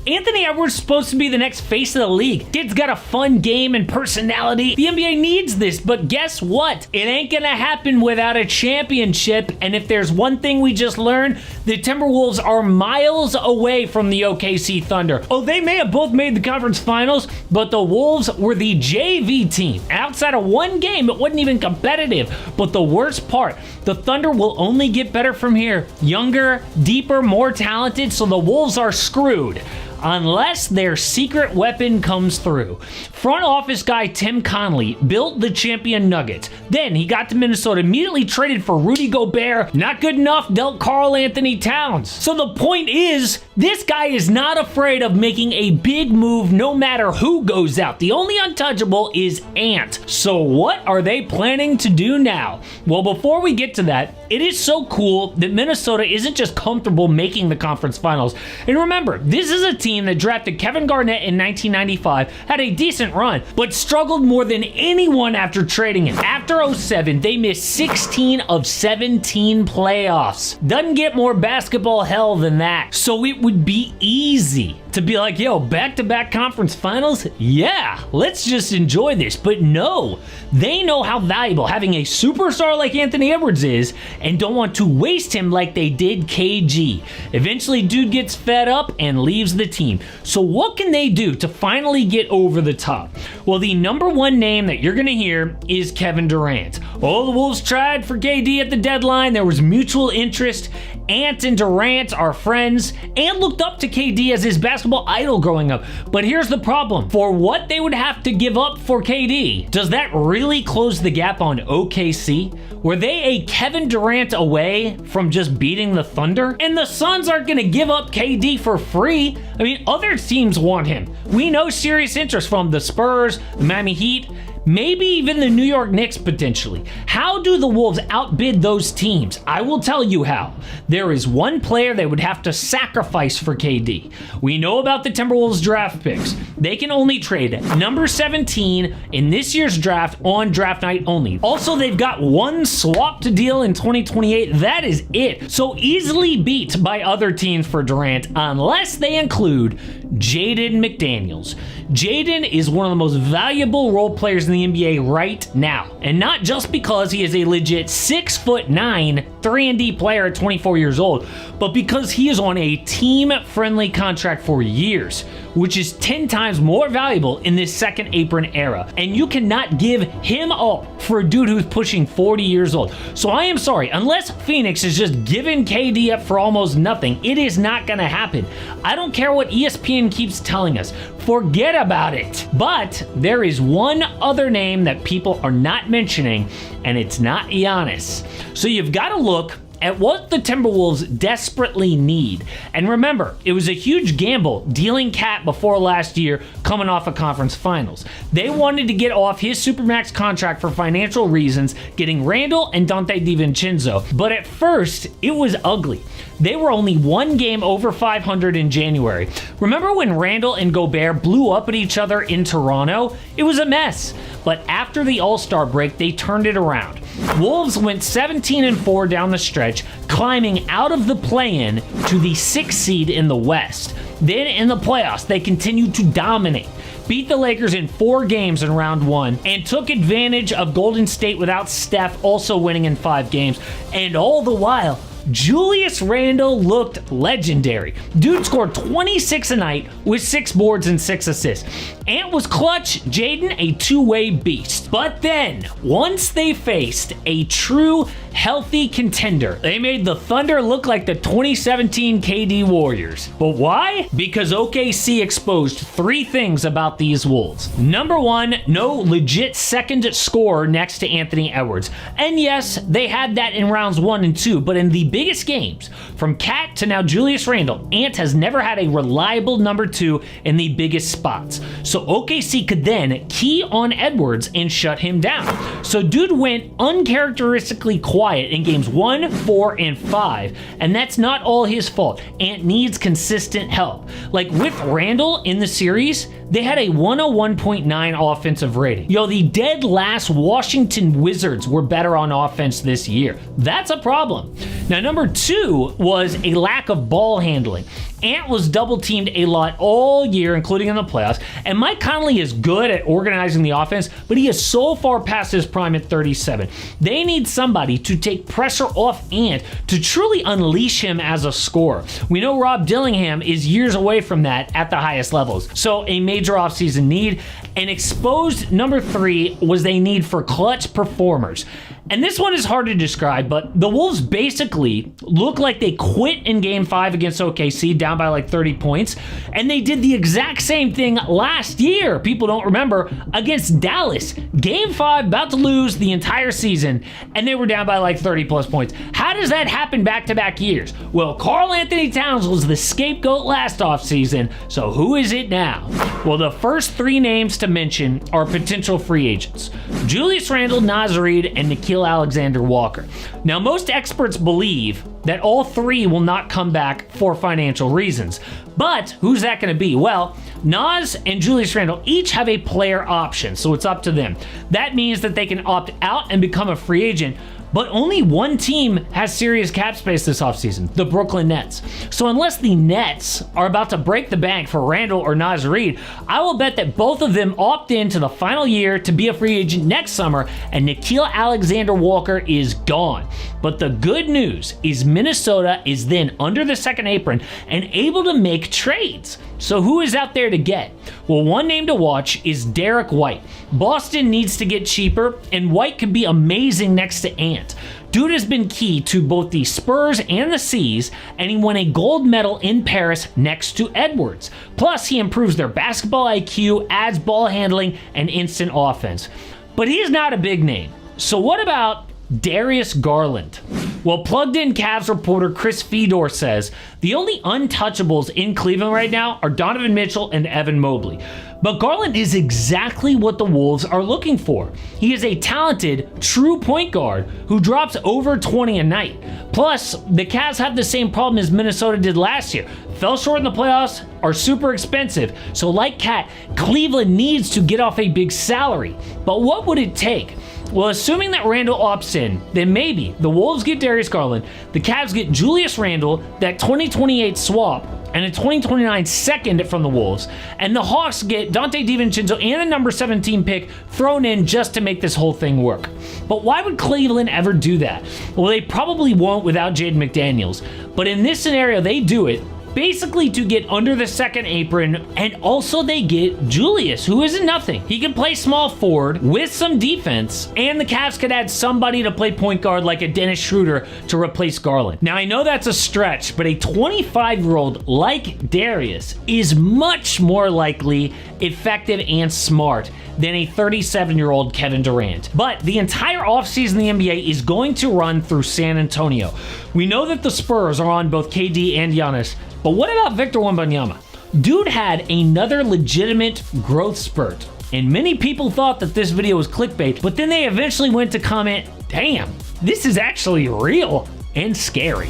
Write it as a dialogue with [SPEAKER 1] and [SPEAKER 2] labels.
[SPEAKER 1] Anthony Edwards is supposed to be the next face of the league. Kid's got a fun game and personality. The NBA needs this, but guess what? It ain't gonna happen without a championship, and if there's one thing we just learned, the Timberwolves are miles away from the OKC Thunder. Oh, they may have both made the conference finals, but the Wolves were the JV team. Outside of one game, it wasn't even competitive. But the worst part, the Thunder will only get better from here. Younger, deeper, more talented, so the Wolves are screwed unless their secret weapon comes through. Front office guy Tim Connelly built the champion Nuggets. Then he got to Minnesota, immediately traded for Rudy Gobert. Not good enough, dealt Karl Anthony Towns. So the point is, this guy is not afraid of making a big move no matter who goes out. The only untouchable is Ant. So what are they planning to do now? Well, before we get to that, it is so cool that Minnesota isn't just comfortable making the conference finals. And remember, this is a team that drafted Kevin Garnett in 1995, had a decent run, but struggled more than anyone after trading him. After 07, they missed 16 of 17 playoffs. Doesn't get more basketball hell than that. So it would be easy to be like, yo, back-to-back conference finals? Yeah, let's just enjoy this. But no, they know how valuable having a superstar like Anthony Edwards is and don't want to waste him like they did KG. Eventually, dude gets fed up and leaves the team. So what can they do to finally get over the top? Well, the number one name that you're going to hear is Kevin Durant. Oh, the Wolves tried for KD at the deadline. There was mutual interest. Ant and Durant are friends and looked up to KD as his basketball idol growing up. But here's the problem. For what they would have to give up for KD, does that really close the gap on OKC? Were they a Kevin Durant away from just beating the Thunder? And the Suns aren't going to give up KD for free. I mean, other teams want him. We know serious interest from the Spurs, the Miami Heat, maybe even the New York Knicks potentially. How do the Wolves outbid those teams? I will tell you how. There is one player they would have to sacrifice for KD. We know about the Timberwolves draft picks. They can only trade number 17 in this year's draft on draft night only. Also, they've got one swap to deal in 2028. That is it. So easily beat by other teams for Durant unless they include Jaden McDaniels. Jaden is one of the most valuable role players in the NBA right now. And not just because he is a legit 6'9", 3-and-D player at 24 years old, but because he is on a team-friendly contract for years, which is 10 times more valuable in this second apron era. And you cannot give him up for a dude who's pushing 40 years old. So I am sorry, unless Phoenix is just giving KD up for almost nothing, it is not gonna happen. I don't care what ESPN keeps telling us. Forget about it. But there is one other name that people are not mentioning, and it's not Giannis. So you've got to look at what the Timberwolves desperately need. And remember, it was a huge gamble dealing Cat before last year coming off of conference finals. They wanted to get off his Supermax contract for financial reasons, getting Randall and Dante DiVincenzo. But at first, it was ugly. They were only one game over 500 in January. Remember when Randall and Gobert blew up at each other in Toronto? It was a mess. But after the All-Star break, they turned it around. Wolves went 17-4 down the stretch, climbing out of the play-in to the 6th seed in the West. Then in the playoffs, they continued to dominate. Beat the Lakers in 4 games in round 1 and took advantage of Golden State without Steph also winning in 5 games. And all the while, Julius Randle looked legendary. Dude scored 26 a night with 6 boards and 6 assists. Ant was clutch, Jaden a two-way beast. But then, once they faced a true healthy contender, they made the Thunder look like the 2017 KD Warriors. But why? Because OKC exposed 3 things about these Wolves. Number 1, no legit second scorer next to Anthony Edwards. And yes, they had that in rounds 1 and 2, but in the biggest games, from Cat to now Julius Randle, Ant has never had a reliable number 2 in the biggest spots. So OKC could then key on Edwards and shut him down. So dude went uncharacteristically quiet in games 1, 4, and 5, and that's not all his fault. Ant needs consistent help. Like with Randle in the series, they had a 101.9 offensive rating. Yo, the dead last Washington Wizards were better on offense this year. That's a problem. Now, number 2 was a lack of ball handling. Ant was double teamed a lot all year, including in the playoffs, and Mike Conley is good at organizing the offense, but he is so far past his prime at 37. They need somebody to take pressure off Ant to truly unleash him as a scorer. We know Rob Dillingham is years away from that at the highest levels, so a major offseason need. And exposed number 3 was a need for clutch performers. And this one is hard to describe, but the Wolves basically look like they quit in Game 5 against OKC, down by like 30 points, and they did the exact same thing last year, people don't remember, against Dallas. Game 5, about to lose the entire season, and they were down by like 30 plus points. How does that happen back-to-back years? Well, Karl Anthony Towns was the scapegoat last offseason, so who is it now? Well, the first 3 names to mention are potential free agents: Julius Randle, Naz Reid, and Nickeil Alexander-Walker. Now, most experts believe that all 3 will not come back for financial reasons. But who's that going to be? Well, Naz and Julius Randle each have a player option, so it's up to them. That means that they can opt out and become a free agent, but only one team has serious cap space this offseason, the Brooklyn Nets. So unless the Nets are about to break the bank for Randle or Naz Reid, I will bet that both of them opt in to the final year to be a free agent next summer, and Nickeil Alexander-Walker is gone. But the good news is Minnesota is then under the second apron and able to make trades. So who is out there to get? Well, one name to watch is Derek White. Boston needs to get cheaper, and White could be amazing next to Ant. Dude has been key to both the Spurs and the C's, and he won a gold medal in Paris next to Edwards. Plus, he improves their basketball IQ, adds ball handling, and instant offense. But he's not a big name. So what about Darius Garland? Well, plugged-in Cavs reporter Chris Fedor says the only untouchables in Cleveland right now are Donovan Mitchell and Evan Mobley. But Garland is exactly what the Wolves are looking for. He is a talented, true point guard who drops over 20 a night. Plus, the Cavs have the same problem as Minnesota did last year. Fell short in the playoffs, are super expensive. So like Cat, Cleveland needs to get off a big salary. But what would it take? Well, assuming that Randle opts in, then maybe the Wolves get Darius Garland, the Cavs get Julius Randle, that 2028 swap, and a 2029 second from the Wolves, and the Hawks get Dante DiVincenzo and a number 17 pick thrown in just to make this whole thing work. But why would Cleveland ever do that? Well, they probably won't without Jaden McDaniels, but in this scenario, they do it basically to get under the second apron, and also they get Julius, who isn't nothing. He can play small forward with some defense, and the Cavs could add somebody to play point guard like a Dennis Schroeder to replace Garland. Now, I know that's a stretch, but a 25-year-old like Darius is much more likely effective and smart than a 37-year-old Kevin Durant. But the entire offseason in the NBA is going to run through San Antonio. We know that the Spurs are on both KD and Giannis, but what about Victor Wembanyama? Dude had another legitimate growth spurt, and many people thought that this video was clickbait, but then they eventually went to comment, damn, this is actually real and scary.